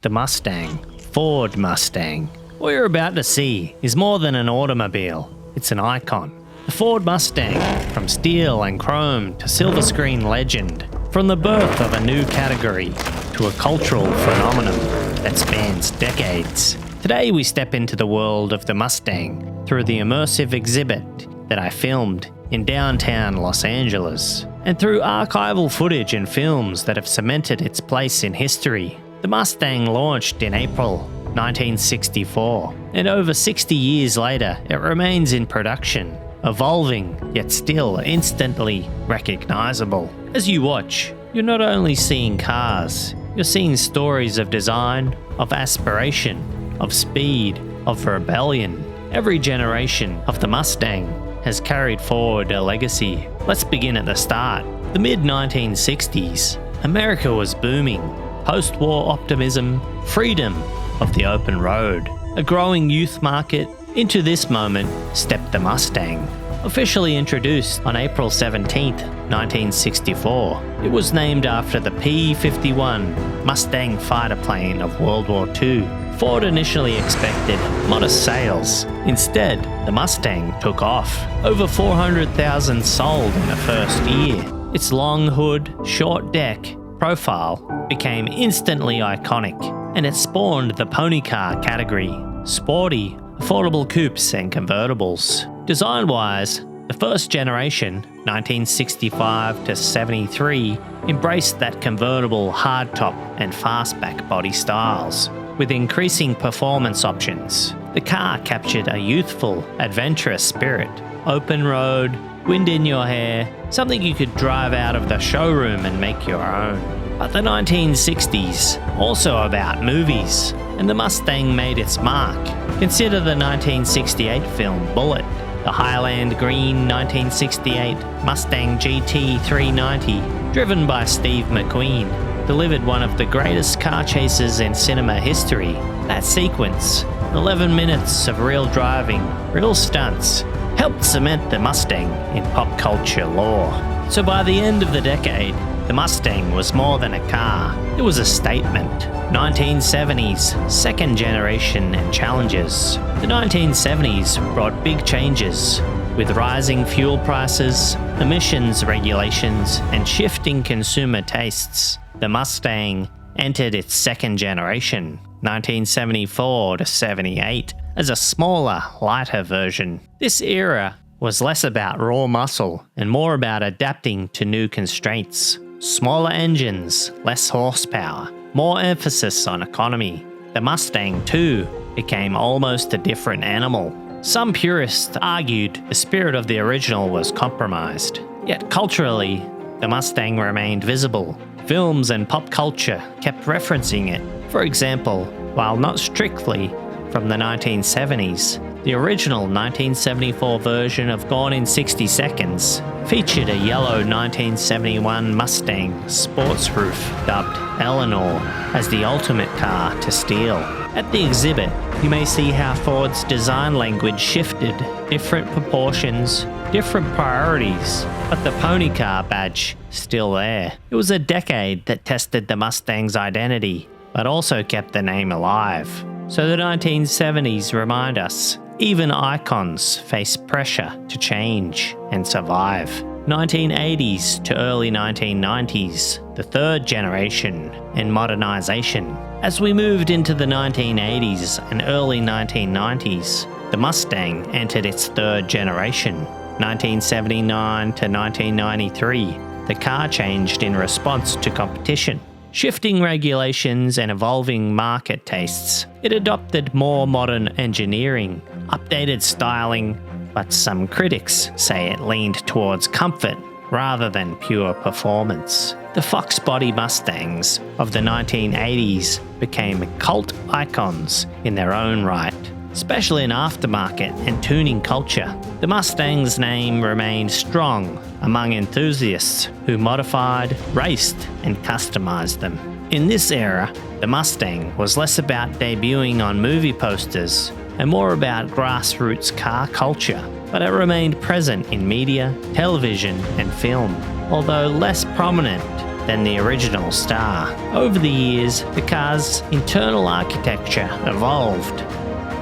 The Mustang, Ford Mustang. What you're about to see is more than an automobile, it's an icon. The Ford Mustang, from steel and chrome to silver screen legend, from the birth of a new category to a cultural phenomenon that spans decades. Today we step into the world of the Mustang through the immersive exhibit that I filmed in downtown Los Angeles, and through archival footage and films that have cemented its place in history. The Mustang launched in April 1964, and over 60 years later it remains in production, evolving yet still instantly recognizable. As you watch, you're not only seeing cars, you're seeing stories of design, of aspiration, of speed, of rebellion. Every generation of the Mustang has carried forward a legacy. Let's begin at the start. The mid-1960s, America was booming. Post-war optimism, freedom of the open road, a growing youth market. Into this moment stepped the Mustang. Officially introduced on April 17, 1964, it was named after the P-51 Mustang fighter plane of World War II. Ford initially expected modest sales. Instead, the Mustang took off. Over 400,000 sold in the first year. Its long hood, short deck profile became instantly iconic, and it spawned the pony car category. Sporty, affordable coupes and convertibles. Design-wise, the first generation, 1965 to 73, embraced that convertible hardtop and fastback body styles. With increasing performance options, the car captured a youthful, adventurous spirit. Open road, wind in your hair, something you could drive out of the showroom and make your own. But the 1960s, also about movies, and the Mustang made its mark. Consider the 1968 film Bullitt, the Highland Green 1968 Mustang GT 390, driven by Steve McQueen, delivered one of the greatest car chases in cinema history. That sequence, 11 minutes of real driving, real stunts, helped cement the Mustang in pop culture lore. So by the end of the decade, the Mustang was more than a car, it was a statement. 1970s, second generation and challenges. The 1970s brought big changes, with rising fuel prices, emissions regulations, and shifting consumer tastes. The Mustang entered its second generation, 1974 to 78, as a smaller, lighter version. This era was less about raw muscle and more about adapting to new constraints. Smaller engines, less horsepower, more emphasis on economy. The Mustang, too, became almost a different animal. Some purists argued the spirit of the original was compromised. Yet culturally, the Mustang remained visible. Films and pop culture kept referencing it. For example, while not strictly from the 1970s, the original 1974 version of Gone in 60 Seconds featured a yellow 1971 Mustang sports roof dubbed Eleanor as the ultimate car to steal. At the exhibit, you may see how Ford's design language shifted, different proportions, different priorities, but the pony car badge still there. It was a decade that tested the Mustang's identity, but also kept the name alive. So the 1970s remind us, even icons face pressure to change and survive. 1980s to early 1990s, the third generation and modernization. As we moved into the 1980s and early 1990s, the Mustang entered its third generation. 1979 to 1993, the car changed in response to competition. Shifting regulations and evolving market tastes, it adopted more modern engineering, updated styling, but some critics say it leaned towards comfort rather than pure performance. The Fox body Mustangs of the 1980s became cult icons in their own right, especially in aftermarket and tuning culture. The Mustang's name remained strong among enthusiasts who modified, raced, and customized them. In this era, the Mustang was less about debuting on movie posters and more about grassroots car culture, but it remained present in media, television, and film. Although less prominent, than the original Star. Over the years, the car's internal architecture evolved.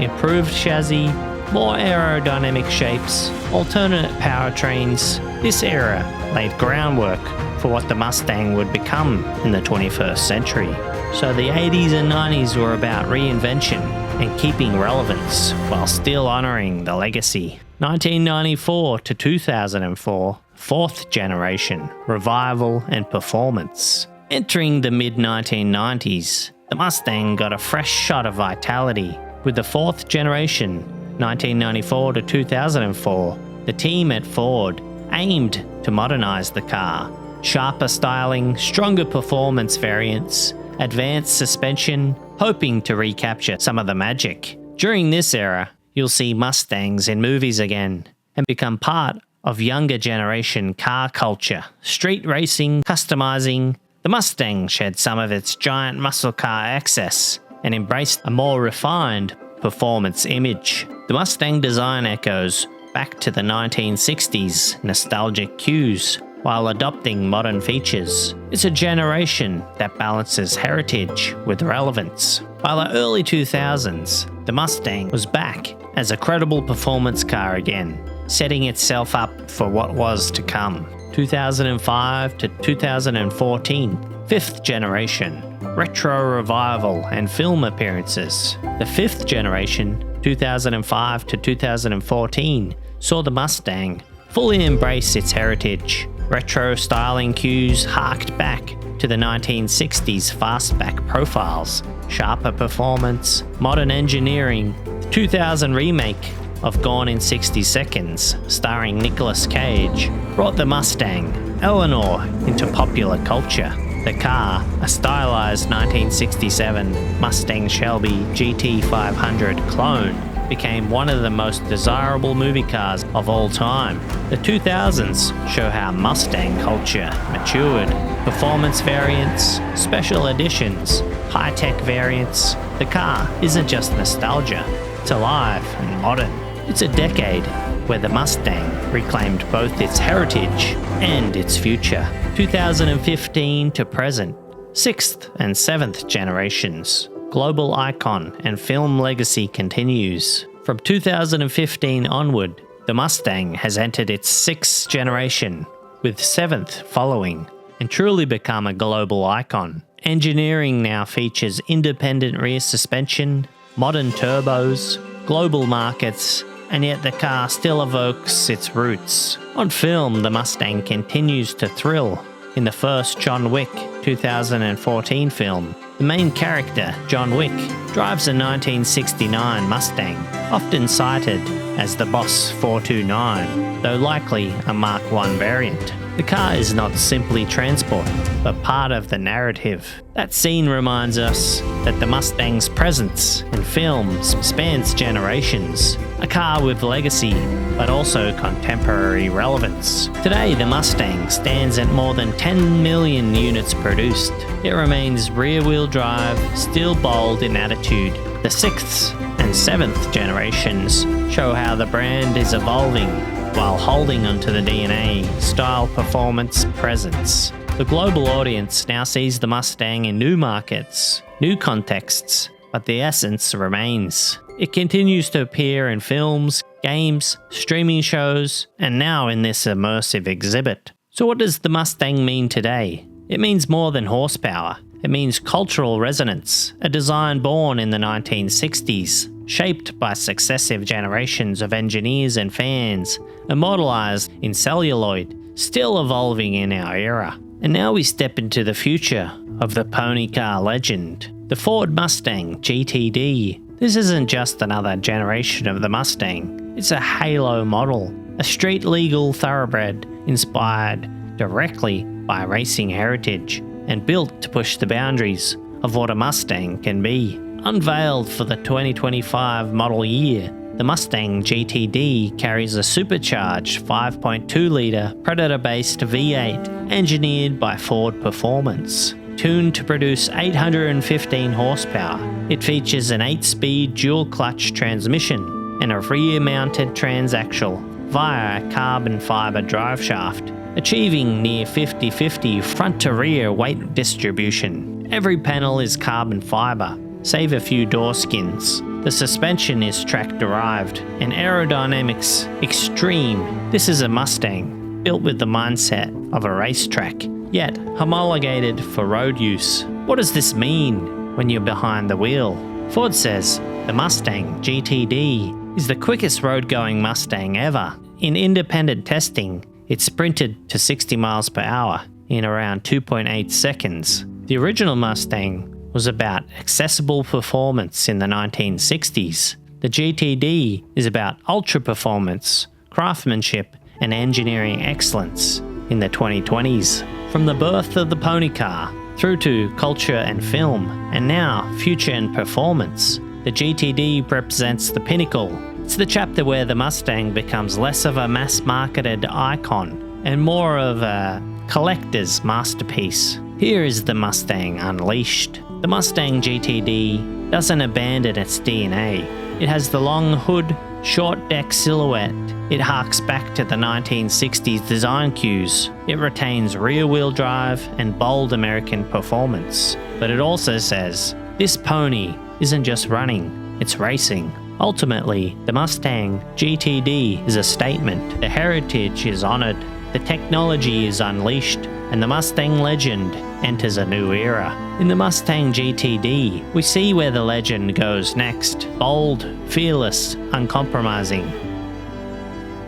Improved chassis, more aerodynamic shapes, alternate powertrains. This era laid groundwork for what the Mustang would become in the 21st century. So the 80s and 90s were about reinvention and keeping relevance while still honouring the legacy. 1994 to 2004, fourth generation, revival and performance. Entering the mid-1990s, the Mustang got a fresh shot of vitality. With the fourth generation, 1994 to 2004, the team at Ford aimed to modernise the car. Sharper styling, stronger performance variants, advanced suspension, hoping to recapture some of the magic. During this era, you'll see Mustangs in movies again and become part of younger generation car culture. Street racing, customizing, the Mustang shed some of its giant muscle car excess and embraced a more refined performance image. The Mustang design echoes back to the 1960s nostalgic cues while adopting modern features. It's a generation that balances heritage with relevance. By the early 2000s, the Mustang was back as a credible performance car again, setting itself up for what was to come. 2005 to 2014, fifth generation, retro revival and film appearances. The fifth generation, 2005 to 2014, saw the Mustang fully embrace its heritage. Retro styling cues harked back to the 1960s fastback profiles, sharper performance, modern engineering. The 2000 remake of Gone in 60 Seconds, starring Nicolas Cage, brought the Mustang, Eleanor, into popular culture. The car, a stylized 1967 Mustang Shelby GT500 clone, became one of the most desirable movie cars of all time. The 2000s show how Mustang culture matured. Performance variants, special editions, high-tech variants. The car isn't just nostalgia, it's alive and modern. It's a decade where the Mustang reclaimed both its heritage and its future. 2015 to present, sixth and seventh generations. Global icon and film legacy continues. From 2015 onward, the Mustang has entered its sixth generation, with seventh following, and truly become a global icon. Engineering now features independent rear suspension, modern turbos, global markets, and yet the car still evokes its roots. On film, the Mustang continues to thrill. In the first John Wick 2014 film, the main character, John Wick, drives a 1969 Mustang, often cited as the Boss 429, though likely a Mark I variant. The car is not simply transport, but part of the narrative. That scene reminds us that the Mustang's presence in films spans generations, a car with legacy, but also contemporary relevance. Today, the Mustang stands at more than 10 million units produced. It remains rear-wheel drive, still bold in attitude. The sixth and seventh generations show how the brand is evolving while holding onto the DNA, style, performance, presence. The global audience now sees the Mustang in new markets, new contexts, but the essence remains. It continues to appear in films, games, streaming shows, and now in this immersive exhibit. So what does the Mustang mean today? It means more than horsepower. It means cultural resonance, a design born in the 1960s, shaped by successive generations of engineers and fans, immortalized in celluloid, still evolving in our era. And now we step into the future of the pony car legend, the Ford Mustang GTD. This isn't just another generation of the Mustang, it's a halo model, a street-legal thoroughbred inspired directly by racing heritage and built to push the boundaries of what a Mustang can be. Unveiled for the 2025 model year, the Mustang GTD carries a supercharged 5.2-litre Predator-based V8 engineered by Ford Performance. Tuned to produce 815 horsepower, it features an 8-speed dual-clutch transmission and a rear-mounted transaxle via a carbon fibre driveshaft. achieving near 50-50 front-to-rear weight distribution. Every panel is carbon fiber, save a few door skins. The suspension is track-derived, and aerodynamics extreme. This is a Mustang, built with the mindset of a racetrack, yet homologated for road use. What does this mean when you're behind the wheel? Ford says the Mustang GTD is the quickest road-going Mustang ever. In independent testing, it sprinted to 60 miles per hour in around 2.8 seconds. The original Mustang was about accessible performance in the 1960s. The GTD is about ultra performance, craftsmanship, and engineering excellence in the 2020s. From the birth of the pony car through to culture and film, and now future and performance, the GTD represents the pinnacle. It's the chapter where the Mustang becomes less of a mass-marketed icon and more of a collector's masterpiece. Here is the Mustang unleashed. The Mustang GTD doesn't abandon its DNA. It has the long hood, short deck silhouette. It harks back to the 1960s design cues. It retains rear-wheel drive and bold American performance. But it also says, this pony isn't just running, it's racing. Ultimately, the Mustang GTD is a statement. The heritage is honored, the technology is unleashed, and the Mustang legend enters a new era. In the Mustang GTD, we see where the legend goes next. Bold, fearless, uncompromising.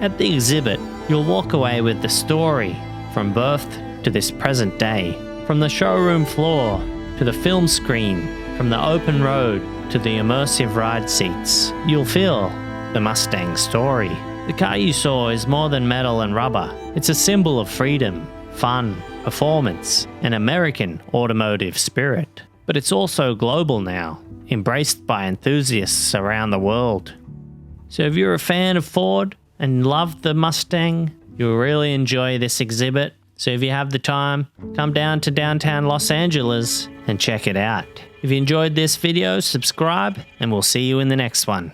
At the exhibit, you'll walk away with the story from birth to this present day. From the showroom floor to the film screen, from the open road to the immersive ride seats, you'll feel the Mustang story. The car you saw is more than metal and rubber. It's a symbol of freedom, fun, performance, and American automotive spirit. But it's also global now, embraced by enthusiasts around the world. So if you're a fan of Ford and love the Mustang, you'll really enjoy this exhibit. So if you have the time, come down to downtown Los Angeles and check it out. If you enjoyed this video, subscribe, and we'll see you in the next one.